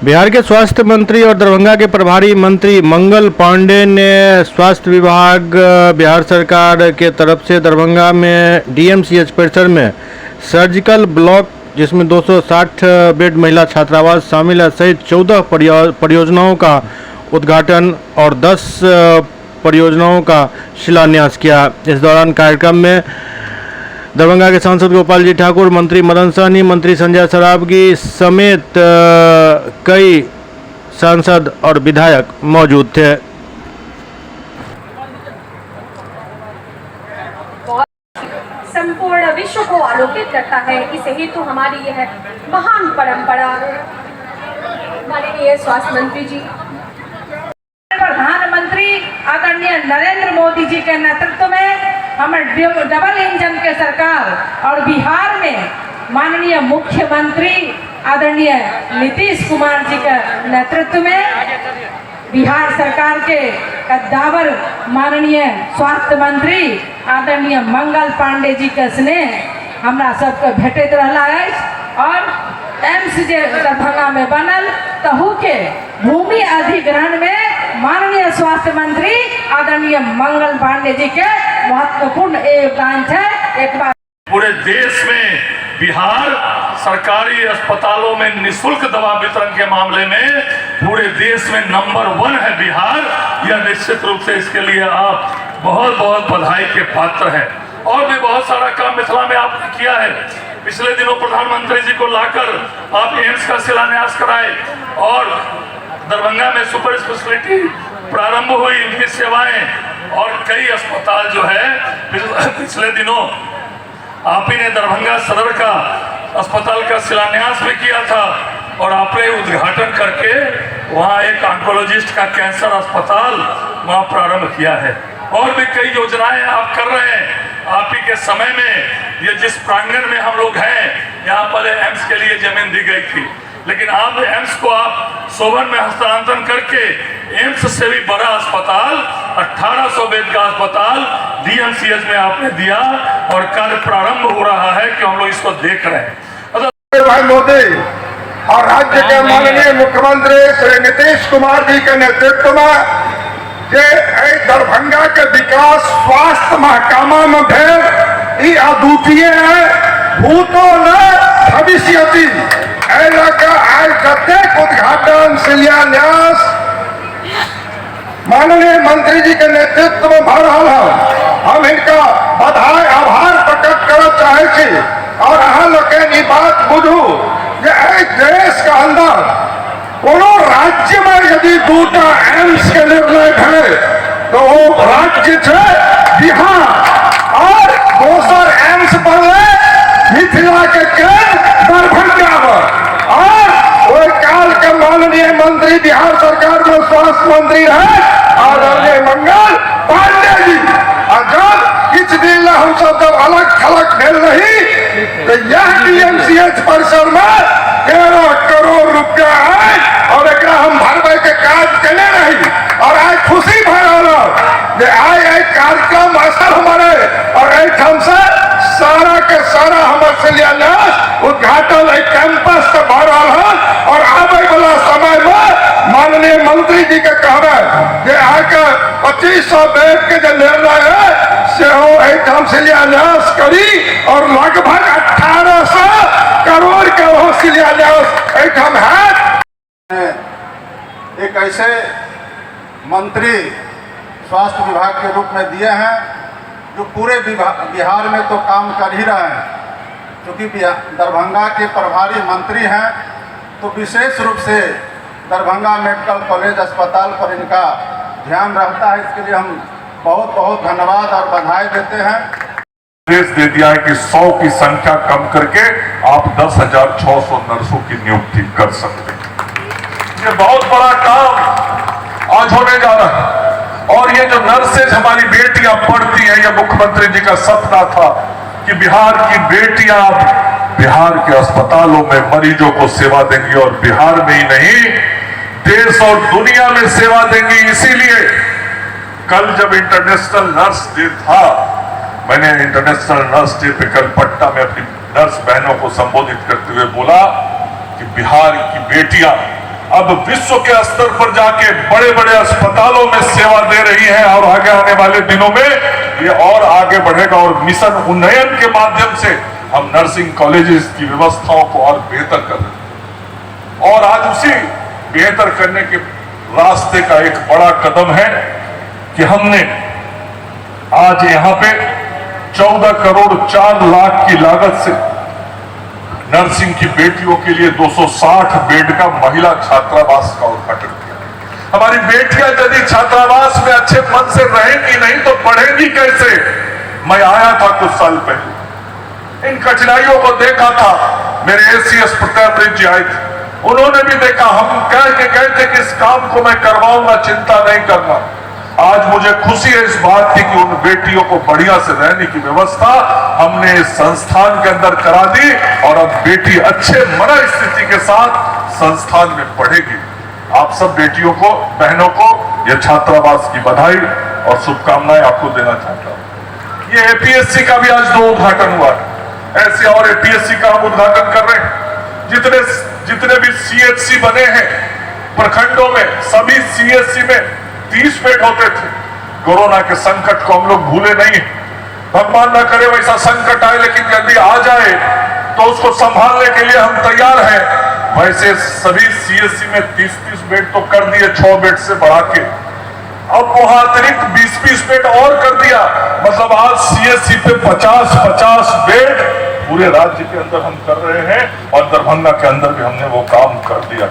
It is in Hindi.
बिहार के स्वास्थ्य मंत्री और दरभंगा के प्रभारी मंत्री मंगल पांडे ने स्वास्थ्य विभाग बिहार सरकार के तरफ से दरभंगा में डीएमसीएच परिसर में सर्जिकल ब्लॉक जिसमें 260 बेड महिला छात्रावास शामिल है सहित 14 परियोजनाओं का उद्घाटन और 10 परियोजनाओं का शिलान्यास किया। इस दौरान कार्यक्रम में दरभंगा के सांसद गोपाल जी ठाकुर, मंत्री मदन सहनी, मंत्री संजय सरावगी समेत कई सांसद और विधायक मौजूद थे। संपूर्ण विश्व को आलोकित करता है। इस हेतु हमारी यह महान परंपरा माननीय स्वास्थ्य मंत्री जी, प्रधानमंत्री आदरणीय नरेंद्र मोदी जी के नेतृत्व में हमारे डबल इंजन के सरकार और बिहार में माननीय मुख्यमंत्री आदरणीय नीतीश कुमार जी के नेतृत्व में बिहार सरकार के कद्दावर माननीय स्वास्थ्य मंत्री आदरणीय मंगल पांडे जी के स्नेह हमरा सबके भेटैत रहला अछि और एम्स जे दरभंगा में बनल तहू के भूमि अधिग्रहण में माननीय स्वास्थ्य मंत्री आदरणीय मंगल पांडे जी के महत्वपूर्ण योगदान है। एक बार पूरे देश में बिहार सरकारी अस्पतालों में निःशुल्क दवा वितरण के मामले में पूरे देश में नंबर 1 है बिहार। यह निश्चित रूप से इसके लिए आप बहुत बहुत बधाई के पात्र हैं। और भी बहुत सारा काम मिथिला में आपने किया है। पिछले दिनों प्रधानमंत्री जी को लाकर आप एम्स का शिलान्यास कराए और दरभंगा में सुपर स्पेशलिटी प्रारंभ हुई, इनकी सेवाएं और कई अस्पताल जो है पिछले दिनों आप ही ने दरभंगा सदर का अस्पताल का शिलान्यास भी किया था और आपने उद्घाटन करके वहां एक ऑन्कोलॉजिस्ट का कैंसर अस्पताल वहां प्रारंभ किया है। और भी कई योजनाएं आप कर रहे हैं। आप ही के समय में ये जिस प्रांगण में हम लोग हैं यहाँ पर एम्स के लिए जमीन दी गई थी, लेकिन आप एम्स को आप सोबन में हस्तांतरण करके एम्स से भी बड़ा अस्पताल 1800 बेड का अस्पताल डीएमसीएच में आपने दिया और कार्य प्रारंभ हो रहा है कि हम लोग इसको देख रहे हैं। भाई मोदी और राज्य के माननीय मुख्यमंत्री श्री नीतीश कुमार जी के नेतृत्व में दरभंगा के विकास स्वास्थ्य महकमा में भेल अद्वितीय है। भूतो न भविष्यति आज जतेक उद्घाटन शिलान्यास माननीय मंत्री जी के नेतृत्व में भ रहा है। हम इनका बधाई आभार प्रकट करना चाहे और अहाँ लोग बात बुझू देश के अंदर कोनो राज्य में यदि 2टा एम्स के निर्णय है तो वो राज्य है बिहार और दोसर एम्स बनले मिथिला के दरभंगा में। और वो काल के माननीय मंत्री बिहार सरकार में स्वास्थ्य मंत्री है आदरणीय मंगल पांडे जी। और जब कुछ दिन हम सब जब अलग थलग भेल रही तो यह डीएमसीएच परिसर में 13 करोड़ रुपया है और एक हम भरवे के काज कले रही। और आज खुशी भरल आज एक कार्यक्रम असर हमारे और एक से सारा के सारा हमारे शिलान्यास उद्घाटन एक कैंपस के भरल है। और आने वाला समय में माननीय मंत्री जी के कहबे आके 2500 बेड के जो निर्णय है से हम शिलान्यास करी और लगभग 1800 करोड़ के वो शिलान्यास एक हम है। एक ऐसे मंत्री स्वास्थ्य विभाग के रूप में दिए हैं जो पूरे बिहार में तो काम कर ही रहे हैं। क्योंकि दरभंगा के प्रभारी मंत्री हैं तो विशेष रूप से दरभंगा मेडिकल कॉलेज अस्पताल पर इनका ध्यान रहता है। इसके लिए हम बहुत बहुत धन्यवाद और बधाई देते हैं। निर्देश दे दिया है कि 100 की संख्या कम करके आप 10,600 नर्सों की नियुक्ति कर सकते हैं। ये बहुत बड़ा काम आज होने जा रहा है। और ये जो नर्सेज हमारी बेटियां पढ़ती हैं, ये मुख्यमंत्री जी का सपना था कि बिहार की बेटियां बिहार के अस्पतालों में मरीजों को सेवा देंगी और बिहार में ही नहीं देश और दुनिया में सेवा देंगी। इसीलिए कल जब इंटरनेशनल नर्स डे था, मैंने इंटरनेशनल नर्स डे पे कल पटना में अपनी नर्स बहनों को संबोधित करते हुए बोला कि बिहार की बेटियां अब विश्व के स्तर पर जाके बड़े बड़े अस्पतालों में सेवा दे रही है और आगे आने वाले दिनों में ये और आगे बढ़ेगा और मिशन उन्नयन के माध्यम से हम नर्सिंग कॉलेजेस की व्यवस्थाओं को और बेहतर कर रहे हैं। और आज उसी बेहतर करने के रास्ते का एक बड़ा कदम है कि हमने आज यहां पे 14 करोड़ 4 लाख की लागत से नर्सिंग की बेटियों के लिए 260 बेड का महिला छात्रावास का उद्घाटन किया। हमारी बेटियां यदि छात्रावास में अच्छे मन से रहेंगी नहीं तो पढ़ेंगी कैसे। मैं आया था कुछ साल पहले, इन कठिनाइयों को देखा था। मेरे एसीएस प्रताप जी आए थे, उन्होंने भी देखा। हम कह के गए थे कि इस काम को मैं करवाऊंगा, चिंता नहीं करना। आज मुझे खुशी है इस बात की कि उन बेटियों को बढ़िया से रहने की व्यवस्था हमने इस संस्थान के अंदर करा दी और अब बेटी अच्छे मन स्थिति के साथ संस्थान में पढ़ेगी। आप सब बेटियों को, बहनों को यह छात्रावास की बधाई और शुभकामनाएं आपको देना चाहता हूं। ये एपीएससी का भी आज 2 उद्घाटन हुआ है। ऐसे और एपीएससी का हम उद्घाटन कर रहे हैं। जितने भी सीएचसी बने हैं प्रखंडों में, सभी सीएचसी में 30 बेड होते थे। कोरोना के संकट को हम लोग भूले नहीं। भगवान ना करे वैसा संकट आए, लेकिन यदि आ जाए तो उसको संभालने के लिए हम तैयार हैं। वैसे सभी सीएचसी में 30-30 बेड तो कर दिए, 6 बेड से बढ़ा के। अब वहां अतिरिक्त 20-20 बेड और कर दिया। मतलब आज सीएचसी पे 50-50 बेड पूरे राज्य के अंदर हम कर रहे हैं और दरभंगा के अंदर भी हमने वो काम कर दिया।